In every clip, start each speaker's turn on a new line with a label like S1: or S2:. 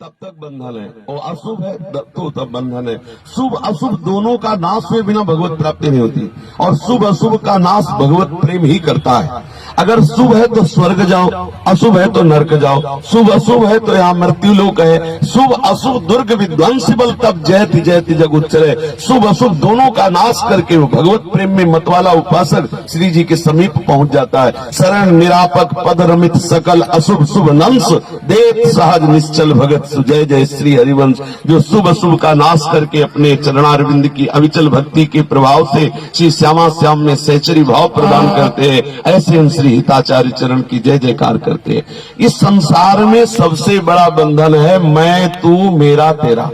S1: तब तक बंधन है, और अशुभ है तो तब बंधन है। शुभ अशुभ दोनों का नाश हुए बिना भगवत प्राप्ति नहीं होती, और शुभ अशुभ का नाश भगवत प्रेम ही करता है। अगर शुभ है तो स्वर्ग जाओ, अशुभ है तो नरक जाओ। शुभ अशुभ है तो यहाँ मृत्यु लोक है। शुभ अशुभ दुर्ग विध्वंसी बल तब जयति जयति जग उच्चरे। शुभ अशुभ दोनों का नाश करके वो भगवत प्रेम में मतवाला उपासक श्री जी के समीप पहुंच जाता है। शरण निरापक पद रमित सकल अशुभ शुभ नंस देत सहज निश्चल भगत जय जय श्री हरिवंश। जो शुभ अशुभ का नाश करके अपने चरणारविंद की अविचल भक्ति के प्रभाव से श्री श्यामा श्याम में सहचरी भाव प्रदान करते हैं, ऐसे हम श्री हिताचार्य चरण की जय जयकार करते हैं। इस संसार में सबसे बड़ा बंधन है मैं तू मेरा तेरा।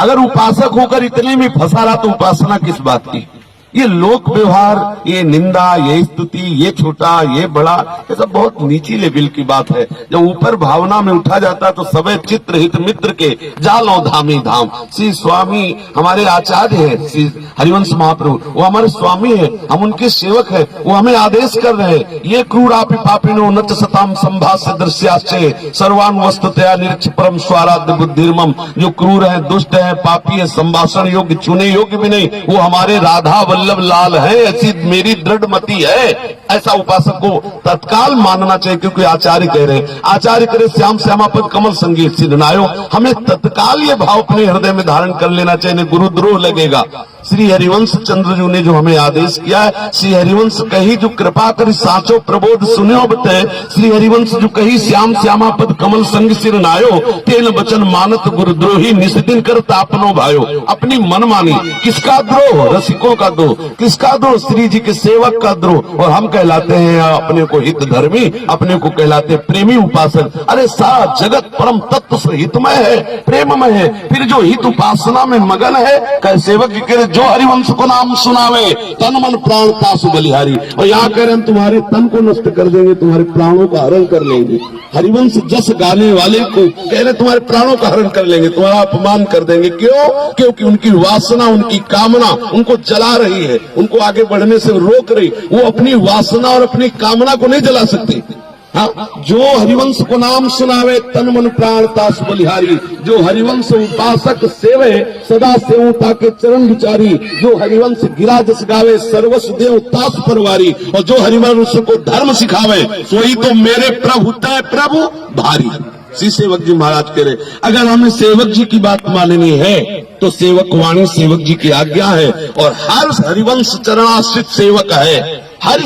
S1: अगर उपासक होकर इतने में फंसा रहा तो उपासना किस बात की। ये लोक व्यवहार, ये निंदा, ये स्तुति, ये छोटा, ये बड़ा, ये सब बहुत नीची लेवल की बात है। जब ऊपर भावना में उठा जाता है तो सबे चित्र हित मित्र के जालो धामी धाम। श्री स्वामी हमारे आचार्य है, श्री हरिवंश महाप्रभु वो हमारे स्वामी है, हम उनके सेवक है, वो हमें आदेश कर रहे हैं। ये क्रूरापि पापिनो नच सताम संभाष्य दृश्याश्चे सर्वान वस्तुतया निरीक्ष परम स्वाराध्य बुद्धिर्मम। जो क्रूर है, दुष्ट है, पापी है, संभाषण योग्य, चुने योग्य भी नहीं, वो हमारे राधा वल्लभ लाल है, ऐसी मेरी दृढ़ मति है। ऐसा उपासक को तत्काल मानना चाहिए, क्योंकि आचार्य कह रहे हैं, आचार्य करे श्याम श्यामापद कमल संगीत सिद्धनायो। हमें तत्काल ये भाव अपने हृदय में धारण कर लेना चाहिए, गुरुद्रोह लगेगा। श्री हरिवंश चंद्र जी ने जो हमें आदेश किया है, श्री हरिवंश कही जो कृपा करी साचो प्रबोध सुनो बते। श्री हरिवंश जो कही श्याम श्यामापद कमल संग सिर नायो, तेन वचन मानत गुरुद्रोही निस्दिन कर तापनो भायो। अपनी मनमानी, किसका द्रोह? रसिकों का द्रोह। किसका द्रोह? श्री जी के सेवक का द्रोह। और हम कहलाते हैं अपने को हित धर्मी, अपने को कहलाते प्रेमी उपासक। अरे सारा जगत परम तत्व से हितमय है, प्रेममय है, फिर जो हित उपासना में मगन है, कह सेवक जी कह जो हरिवंश को नाम सुनावे तन मन प्राण तासु बलिहारी। और यहाँ कह रहे हैं तुम्हारे तन को नष्ट कर देंगे, तुम्हारे प्राणों का हरण कर लेंगे। हरिवंश जस गाने वाले को कह रहे तुम्हारे प्राणों का हरण कर लेंगे, तुम्हारा अपमान कर देंगे। क्यों? क्योंकि उनकी वासना, उनकी कामना उनको जला रही है, उनको आगे बढ़ने से रोक रही। वो अपनी वासना और अपनी कामना को नहीं जला सकती। हाँ, जो हरिवंश को नाम सुनावे तन मन प्राण तास बलिहारी। जो हरिवंश उपासक सेवे सदा सेवु ताके चरण विचारी। जो हरिवंश गिरा जस गावे सर्वस्व देव तास परवारी। और जो हरिवंश को धर्म सिखावे सोई तो मेरे प्रभु तय प्रभु भारी। श्री सेवक जी महाराज कह रहे, अगर हमें सेवक जी की बात माननी है तो सेवक वाणी सेवक जी की आज्ञा है, और हर हरिवंश चरणाश्रित सेवक है। हर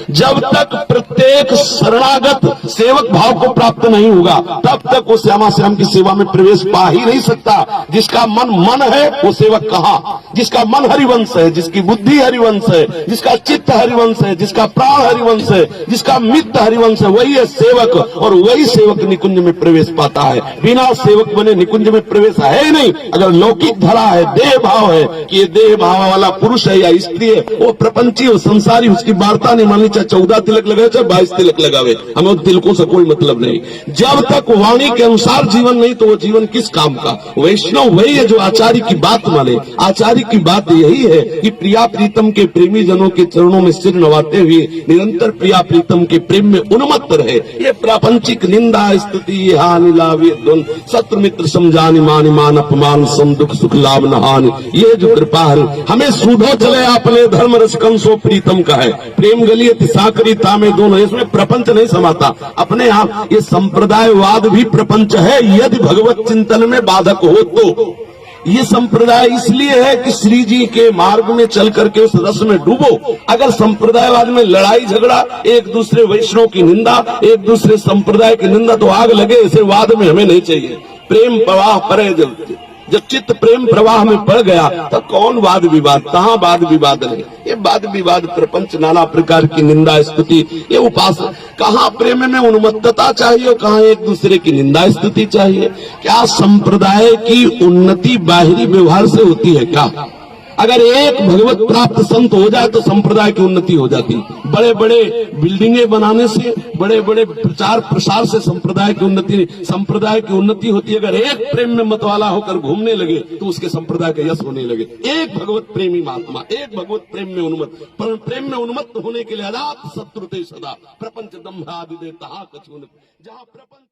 S1: जब तक प्रत्येक शरणागत सेवक भाव को प्राप्त नहीं होगा तब तक वो श्यामा श्याम की सेवा में प्रवेश पा ही नहीं सकता। जिसका मन है वो सेवक कहाँ? जिसका मन हरिवंश है, जिसकी बुद्धि हरिवंश है, जिसका चित्त हरिवंश है, जिसका प्राण हरिवंश है, जिसका मित्त हरिवंश है, वही है सेवक। और वही सेवक निकुंज में प्रवेश पाता है। बिना सेवक बने निकुंज में प्रवेश है ही नहीं। अगर लौकिक धरा है, देह भाव है कि ये देह भाव वाला पुरुष है या स्त्री है, वो प्रपंची हो सारी, उसकी वार्ता नहीं माननी। चाहे 14 तिलक लगावे चाहे 22 तिलक लगावे, हमें उन तिलकों से कोई मतलब नहीं। जब तक वाणी के अनुसार जीवन नहीं तो वो जीवन किस काम का? वैष्णव वही है जो आचार्य की बात माने। आचार्य की बात यही है कि प्रिया प्रीतम के प्रेमी जनों के चरणों में सिर नवाते हुए निरंतर प्रिया प्रीतम के प्रेम में उन्मत्त रहे। ये प्रापंचिक निंदा स्तुति हानि लाभ द्वंद शत्रु मित्र समझानी मान मान अपमान सम दुख सुख लाभ न हानि। ये जो कृपा है हमें सूधो चले अपने धर्म रस कंसो प्रीतम का है। प्रेम गलियत साकरी तामे दोनों, इसमें प्रपंच नहीं समाता अपने आप। ये संप्रदायवाद भी प्रपंच है यदि भगवत चिंतन में बाधक हो तो। ये संप्रदाय इसलिए है कि श्री जी के मार्ग में चल करके उस रस में डूबो। अगर संप्रदायवाद में लड़ाई झगड़ा, एक दूसरे वैष्णव की निंदा, एक दूसरे संप्रदाय की निंदा, तो आग लगे। ऐसे वाद में हमें नहीं चाहिए। प्रेम प्रवाह परे जब चित्त प्रेम प्रवाह में पड़ गया तो कौन वाद विवाद, कहाँ वाद विवाद नहीं। ये वाद विवाद प्रपंच, नाना प्रकार की निंदा स्तुति, ये उपासना। कहाँ प्रेम में उन्मत्तता चाहिए और कहाँ एक दूसरे की निंदा स्तुति चाहिए। क्या संप्रदाय की उन्नति बाहरी व्यवहार से होती है क्या? अगर एक भगवत प्राप्त संत हो जाए तो संप्रदाय की उन्नति हो जाती। बड़े बड़े बिल्डिंगें बनाने से, बड़े बड़े प्रचार प्रसार से संप्रदाय की उन्नति होती है। अगर एक प्रेम में मतवाला होकर घूमने लगे तो उसके संप्रदाय का यश होने लगे। एक भगवत प्रेमी महात्मा, एक भगवत प्रेम में उन्मत्त, पर प्रेम में उन्मत्त होने के लिए अजात शत्रुते सदा प्रपंच दम्भ आदि देता कछुन। जहाँ प्रपंच